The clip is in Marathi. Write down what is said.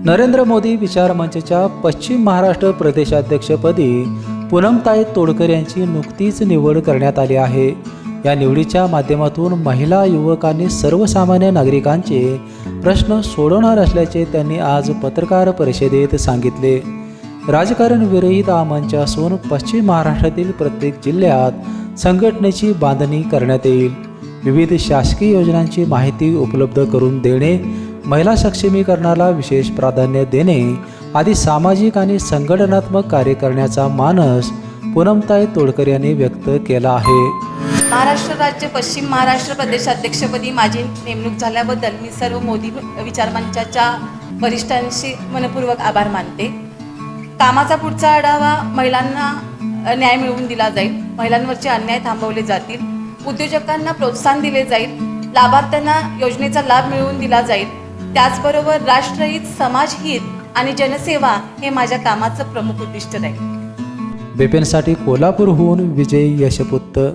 नरेंद्र मोदी विचार मंचच्या पश्चिम महाराष्ट्र प्रदेशाध्यक्षपदी पूनमताई तोडकर यांची नुकतीच निवड करण्यात आली आहे। या निवडीच्या माध्यमातून महिला युवकांनी सर्वसामान्य नागरिकांचे प्रश्न सोडवणार असल्याचे त्यांनी आज पत्रकार परिषदेत सांगितले। राजकारण विरहित हा मंच असून पश्चिम महाराष्ट्रातील प्रत्येक जिल्ह्यात संघटनेची बांधणी करण्यात येईल। विविध शासकीय योजनांची माहिती उपलब्ध करून देणे, महिला सक्षमीकरणाला विशेष प्राधान्य देणे आदी सामाजिक आणि संघटनात्मक कार्य करण्याचा मानस पूनमताई तोडकर यांनी व्यक्त केला आहे। महाराष्ट्र राज्य पश्चिम महाराष्ट्र प्रदेशाध्यक्षपदी माझी नेमणूक झाल्याबद्दल मी सर्व मोदी विचार मंचाच्या वरिष्ठांशी मनपूर्वक आभार मानते। कामाचा पुढचा आढावा महिलांना न्याय मिळवून दिला जाईल, महिलांवरचे अन्याय थांबवले जातील, उद्योजकांना प्रोत्साहन दिले जाईल, लाभार्थ्यांना योजनेचा लाभ मिळवून दिला जाईल। त्याचबरोबर राष्ट्रहित, समाजहित आणि जनसेवा हे माझ्या कामाचं प्रमुख उद्दिष्ट राहील। बेपेनसाठी कोल्हापूरहून विजय यशपुत्र।